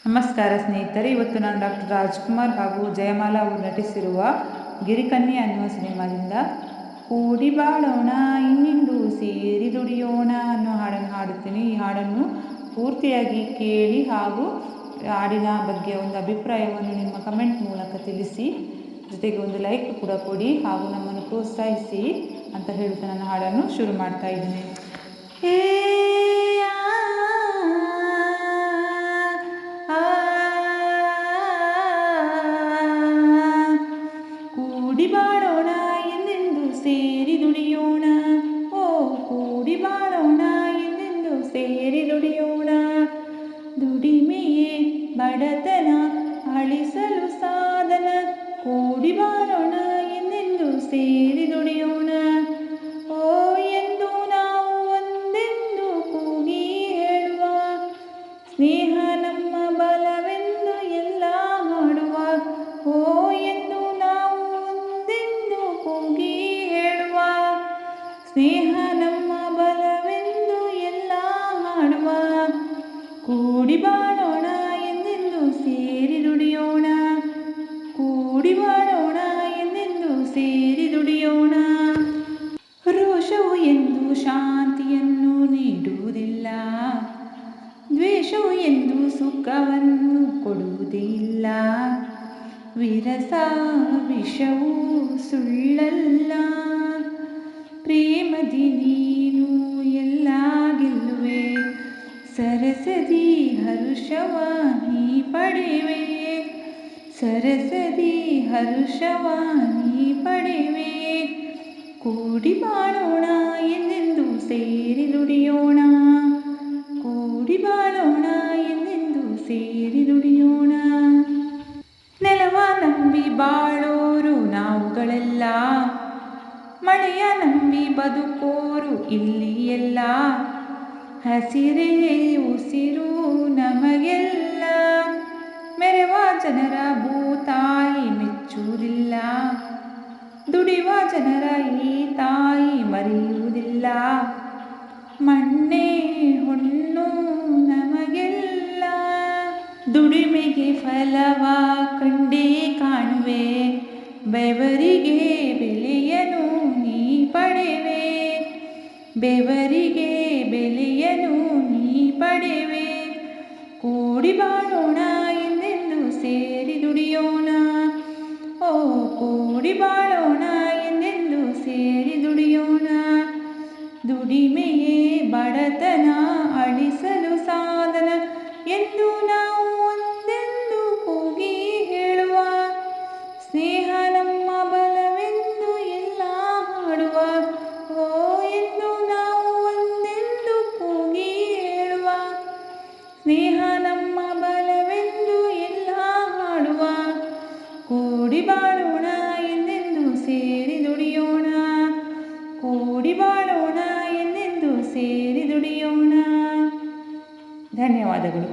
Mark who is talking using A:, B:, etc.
A: ನಮಸ್ಕಾರ ಸ್ನೇಹಿತರೆ, ಇವತ್ತು ನಾನು ಡಾಕ್ಟರ್ ರಾಜ್ಕುಮಾರ್ ಹಾಗೂ ಜಯಮಾಲಾ ಅವರು ನಟಿಸಿರುವ ಗಿರಿಕನ್ಯೆ ಅನ್ನುವ ಸಿನಿಮಾದಿಂದ ಕೂಡಿ ಬಾಳೋಣ ಇನ್ನಿಂದು ಸೇರಿ ದುಡಿಯೋಣ ಅನ್ನೋ ಹಾಡನ್ನು ಹಾಡುತ್ತೀನಿ. ಈ ಹಾಡನ್ನು ಪೂರ್ತಿಯಾಗಿ ಕೇಳಿ ಹಾಗೂ ಹಾಡಿನ ಬಗ್ಗೆ ಒಂದು ಅಭಿಪ್ರಾಯವನ್ನು ನಿಮ್ಮ ಕಮೆಂಟ್ ಮೂಲಕ ತಿಳಿಸಿ, ಜೊತೆಗೆ ಒಂದು ಲೈಕ್ ಕೂಡ ಕೊಡಿ ಹಾಗೂ ನಮ್ಮನ್ನು ಪ್ರೋತ್ಸಾಹಿಸಿ ಅಂತ ಹೇಳುತ್ತಾ ನನ್ನ ಹಾಡನ್ನು ಶುರು ಮಾಡ್ತಾ ಇದ್ದೀನಿ. ಕೂಡಿ ಬಾಳೋಣ ಎಂದೆಂದು ಸೇರಿ ದುಡಿಯೋಣ, ಓ ಕೂಡಿ ಬಾಳೋಣ ಎಂದೆಂದು ಸೇರಿ ದುಡಿಯೋಣ. ದುಡಿಮೆಯೇ ಬಡತನ ಅಳಿಸಲು ಸಾಧನ, ಕೂಡಿ ಬಾಳೋಣ ಎಂದೆಂದು ಸೇರಿ ದುಡಿಯೋಣ. ಓ ಎಂದು ನಾವು ಒಂದೆಂದು ಕೂಗಿ ಹೇಳುವ, ಸ್ನೇಹ ನಮ್ಮ ಬಲವೆಂದು ಎಲ್ಲ ಹಾಡುವ. ಓ ಎಂದು ನಾವು ಒಂದೆಂದು ಕೂಗಿ ಹೇಳುವ, ಸ್ನೇಹ ನಮ್ಮ ಬಲವೆಂದು ಎಲ್ಲ ಹಾಡುವ. ಕೂಡಿ ಬಾಳೋಣ ಎಂದೆಂದು ಸೇರಿ ದುಡಿಯೋಣ, ಕೂಡಿ ಬಾಳೋಣ ಎಂದೆಂದು ಸೇರಿ ದುಡಿಯೋಣ. ರೋಷವು ಎಂದು ಶಾಂತಿಯನ್ನು ನೀಡುವುದಿಲ್ಲ, ದ್ವೇಷವು ಎಂದು ಸುಖವನ್ನು ಕೊಡುವುದಿಲ್ಲ. ವಿರಸ ವಿಷವು ಸುಳ್ಳಲ್ಲ, ಪ್ರೇಮದಿ ನೀನು ಎಲ್ಲ ಗೆಲ್ಲುವೆ. ಸರಸದಿ ಹರುಷವ ನೀ ಪಡೆವೆ, ಸರಸದಿ ಹರುಷವ ನೀ ಪಡೆವೆ. ಕೂಡಿ ಬಾಳೋಣ ಎಂದೆಂದು ಸೇರಿ ದುಡಿಯೋಣ, ಕೂಡಿ ಬಾಳೋಣ ಎಂದೆಂದು ಸೇರಿ ದುಡಿಯೋಣ. ನೆಲವ ನಂಬಿ ಬಾಳೋರು ನಾವುಗಳೆಲ್ಲ, ಮಳೆಯ ನಂಬಿ ಬದುಕೋರು ಇಲ್ಲಿ ಎಲ್ಲ. ಹಸಿರೇ ಉಸಿರು ನಮಗೆಲ್ಲ, ಮೆರೆವ ಜನರ ಭೂತಾಯಿ ಮೆಚ್ಚುವುದಿಲ್ಲ. ದುಡಿಯುವ ಜನರ ಈ ತಾಯಿ ಮರೆಯುವುದಿಲ್ಲ. ಮಣ್ಣೇ ಹೊನ್ನು ನಮಗೆಲ್ಲ, ದುಡಿಮೆಗೆ ಫಲವ ಕಂಡೇ ಕಾಣುವೆ. ಬೆವರಿಗೆ ಬೆಲೆಯನು ನೀ ಪಡೆವೆ, ಬೆವರಿಗೆ ಬೆಲೆಯನು ನೀ ಪಡೆವೆ. ಕೂಡಿ ಬಾಳೋಣ ಎಂದೆಂದು ಸೇರಿ ದುಡಿಯೋಣ, ಓ ಕೂಡಿ ಬಾಳೋಣ ಎಂದೆಂದು ಸೇರಿ ದುಡಿಯೋಣ. ದುಡಿಮೆಯೇ ಬಡತನ ಅಳಿಸಲು ಸಾಧನ ಎಂದು ನಾವು ಒಂದೆಂದು ಕೂಗಿ ಹೇಳುವ, ಸ್ನೇಹ ನಮ್ಮ ಬಲವೆಂದು ಎಲ್ಲ ಹಾಡುವ. ಓ ಎಂದು ನಾವು ಒಂದೆಂದು ಕೂಗಿ ಹೇಳುವ, ಸ್ನೇಹ ನಮ್ಮ ಬಲವೆಂದು ಎಲ್ಲ ಹಾಡುವ. ಕೂಡಿ ಬಾಳೋಣ ಎಂದೆಂದು ಸೇರಿ ದುಡಿಯೋಣ, ಕೂಡಿ ಬಾಳೋಣ ಎಂದೆಂದು ಸೇರಿ ದುಡಿಯೋಣ. ಧನ್ಯವಾದಗಳು.